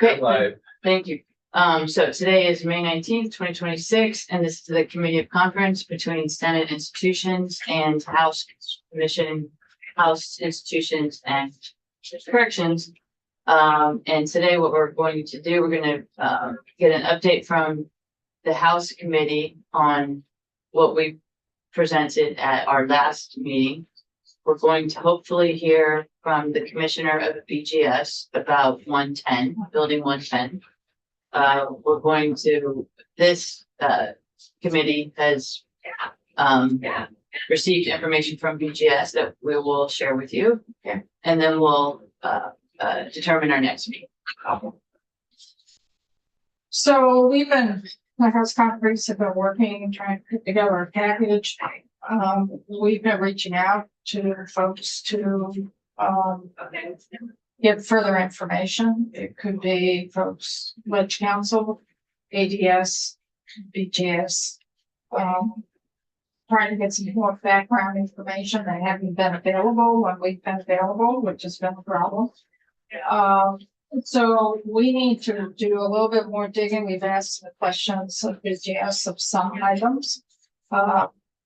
Okay, thank you. So today is May 19th, 2026, and this is the committee of conference between Senate institutions and House Commission, House institutions and corrections. And today what we're going to do, we're going to get an update from the House committee on what we presented at our last meeting. We're going to hopefully hear from the commissioner of BGS about 110, building 110. We're going to, this committee has received information from BGS that we will share with you. Okay. And then we'll determine our next meeting. So my House conference have been working, trying to put together a package. We've been reaching out to folks to get further information. It could be folks, Ledge Council, ADS, BGS, trying to get some more background information that haven't been available when we've been available, which has been a problem. So we need to do a little bit more digging. We've asked the questions of BGS of some items.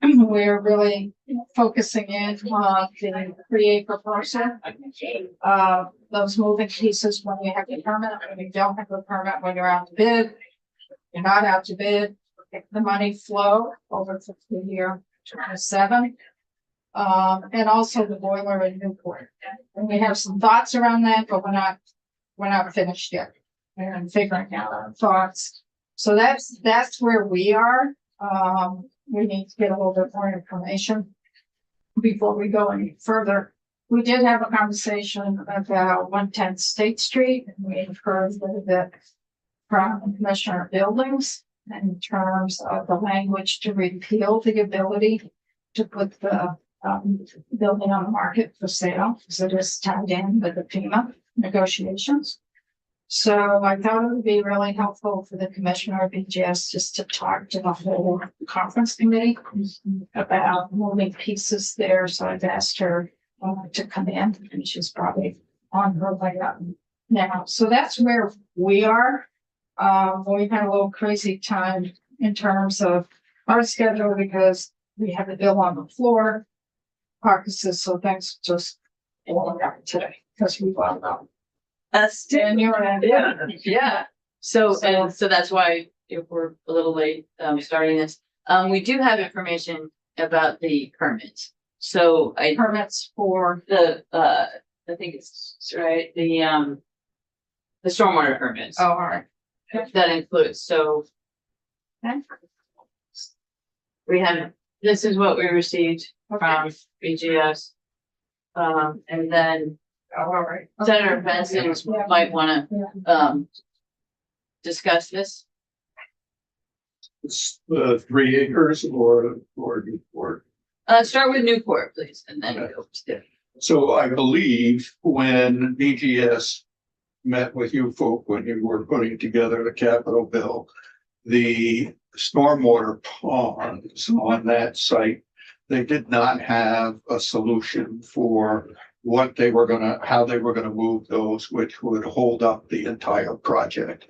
We're really focusing in on the 3-acre parcel. Those moving pieces when you have the permit, when you don't have the permit, when you're out to bid, you're not out to bid, the money flow over to the year 27. And also the boiler in Newport. And we have some thoughts around that, but we're not finished yet. We're figuring out our thoughts. So that's where we are. We need to get a little bit more information before we go any further. We did have a conversation about 110 State Street, and we've heard a little bit from Commissioner of Buildings in terms of the language to repeal the ability to put the building on the market for sale, because it is tied in with the FEMA negotiations. So I thought it would be really helpful for the commissioner of BGS just to talk to the whole conference committee about moving pieces there. So I've asked her to come in, and she's probably on her way up now. So that's where we are. We've had a little crazy time in terms of our schedule because we have a bill on the floor, caucuses, so things just blowing up today because we bought them. And you're in. Yeah. So that's why if we're a little late starting this. We do have information about the permits. So Permits for the I think it's right, the stormwater permits. Oh, all right. That includes, so Okay. we have, this is what we received from BGS. And then Oh, all right. Senator Benson might want to discuss this. It's 3 acres or Start with Newport, please, and then go to. so I believe when BGS met with you folk when you were putting together the capital bill, the stormwater ponds on that site, they did not have a solution for what they were how they were gonna move those, which would hold up the entire project.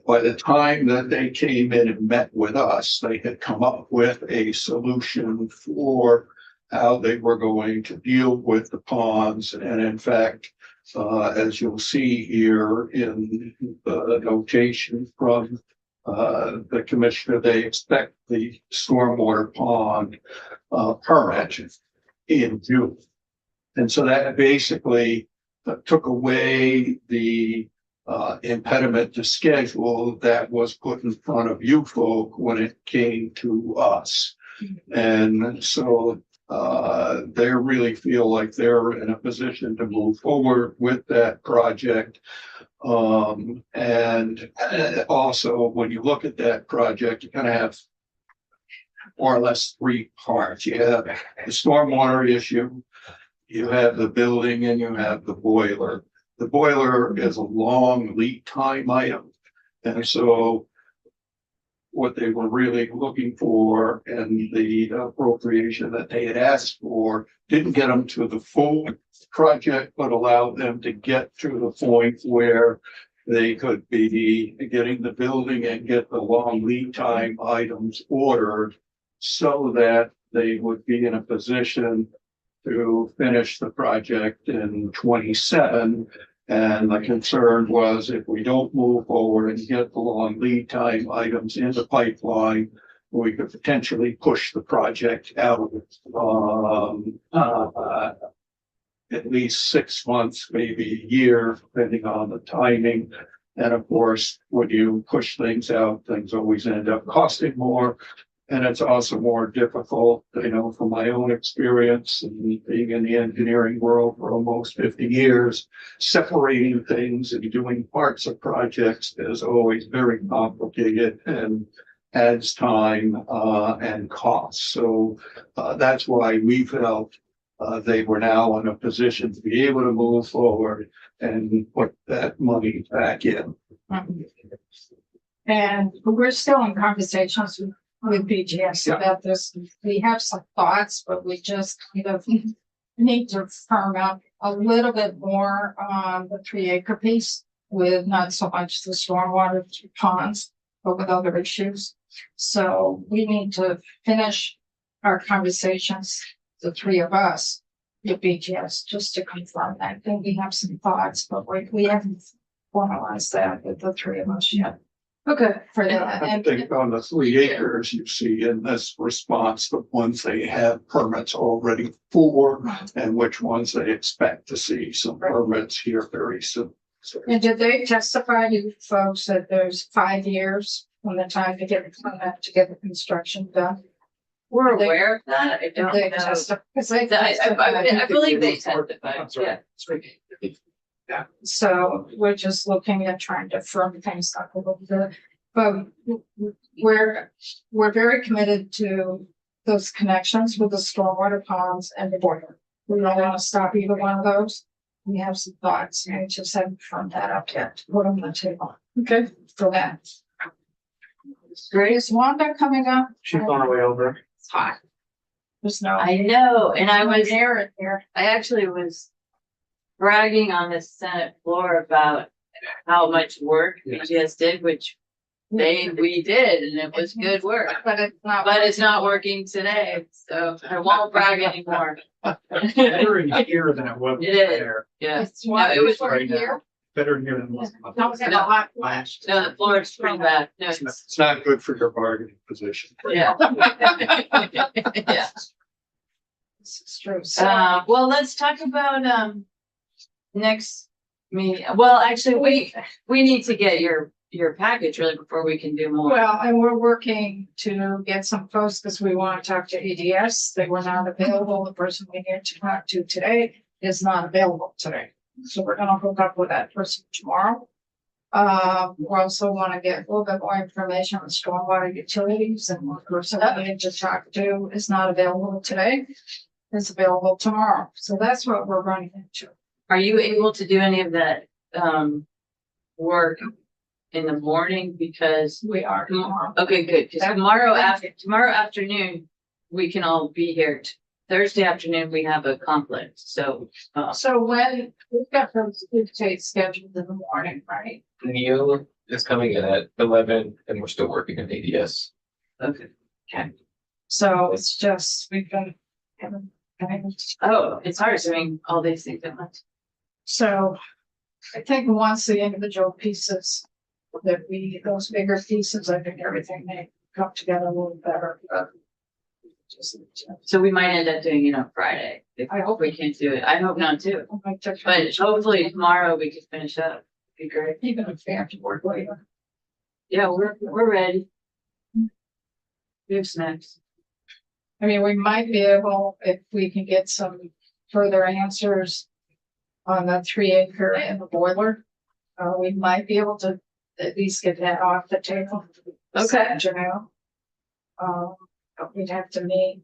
By the time that they came in and met with us, they had come up with a solution for how they were going to deal with the ponds. And in fact, as you'll see here in the notation from the commissioner, they expect the stormwater pond permit in June. And so that basically took away the impediment to schedule that was put in front of you folk when it came to us. And so they really feel like they're in a position to move forward with that project. And also when you look at that project, you kind of have more or less 3 parts. You have the stormwater issue, you have the building, and you have the boiler. The boiler is a long lead time item. And so what they were really looking for and the appropriation that they had asked for didn't get them to the full project, but allowed them to get to the point where they could be getting the building and get the long lead time items ordered so that they would be in a position to finish the project in 27. And the concern was if we don't move forward and get the long lead time items in the pipeline, we could potentially push the project out at least 6 months, maybe a year, depending on the timing. And of course, when you push things out, things always end up costing more. And it's also more difficult, you know, from my own experience and being in the engineering world for almost 50 years, separating things and doing parts of projects is always very complicated and adds time and cost. So that's why we felt they were now in a position to be able to move forward and put that money back in. And we're still in conversations with BGS about this. We have some thoughts, but we just kind of need to firm up a little bit more on the 3-acre piece with not so much the stormwater ponds, but with other issues. So we need to finish our conversations, the three of us, with BGS, just to confirm that. I think we have some thoughts, but we haven't formalized that with the three of us yet. Okay, for that. I think on the 3 acres, you see in this response, the ones they have permits already for and which ones they expect to see some permits here very soon. So, And did they testify to you folks that there's 5 years from the time to get the permit to get the construction done? We're They- aware of that. I Did don't they know. testify? 'Cause they I testified. believe they testified, yeah. So we're just looking at trying to firm things up a little bit. But we're very committed to those connections with the stormwater ponds and the boiler. We don't want to stop either one of those. We have some thoughts, and we just haven't firmed that up yet. Put them on the table. Okay. For that. Great. Is Wanda coming up? She's on her way over. It's hot. There's no I know, and I was, air in here. I actually was bragging on the Senate floor about how much work BGS did, which we did, and it was good work. But But it's not working today, so I won't brag anymore. Better in here than it was It is. there. Yeah, It's No, it was right here. Better in here than it was. Don't get a hot flash. no, the floor is pretty bad. No, it's not good for your bargaining position. yeah. Yeah. This is true. So, Well, let's talk about, next meeting. Well, actually, we need to get your package really before we can do more. well, and we're working to get some folks because we want to talk to EDS. They were not available. The person we need to talk to today is not available today. So we're gonna hook up with that person tomorrow. We also want to get a little bit more information on stormwater utilities, and one person we need to talk to is not available today. Is available tomorrow. So that's what we're running into. Are you able to do any of that, work in the morning? Because, We are tomorrow. okay, good, because tomorrow afternoon, we can all be here. Thursday afternoon, we have a conflict, so, So when we've got those dates scheduled in the morning, right? Neil is coming in at 11 and we're still working on ADS. okay. So it's just, we've been having. Oh, it's hard doing all these things at once. So I think once the individual pieces that those bigger pieces, I think everything may come together a little better. But just, So we might end up doing it on Friday. I hope We can't do it. I hope not too. But hopefully tomorrow we can finish up. Be great. Even if they have to work later. Yeah, we're ready. We have snacks. I mean, we might be able, if we can get some further answers on the 3-acre and the boiler, we might be able to at least get that off the table. this Okay. afternoon. But we'd have to meet,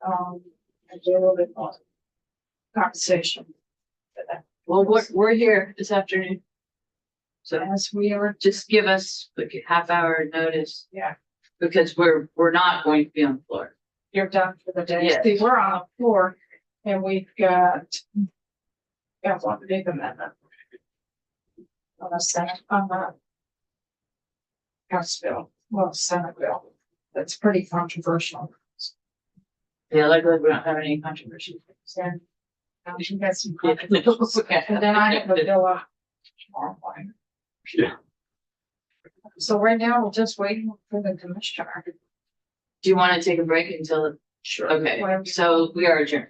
and do a little bit more conversation. for that. Well, we're here this afternoon. So As we are, just give us like a half-hour notice. Yeah. Because we're not going to be on the floor. you're done for the day. Yes. See, we're on the floor and we've got one big amendment. on a Senate, on a House bill, well, Senate bill. That's pretty controversial. Yeah, luckily we don't have any controversy. So, we got some controversial. And then I have a bill up tomorrow morning. Yeah. So right now, we're just waiting for the commissioner. Do you want to take a break until, Sure. okay, so we are adjourned.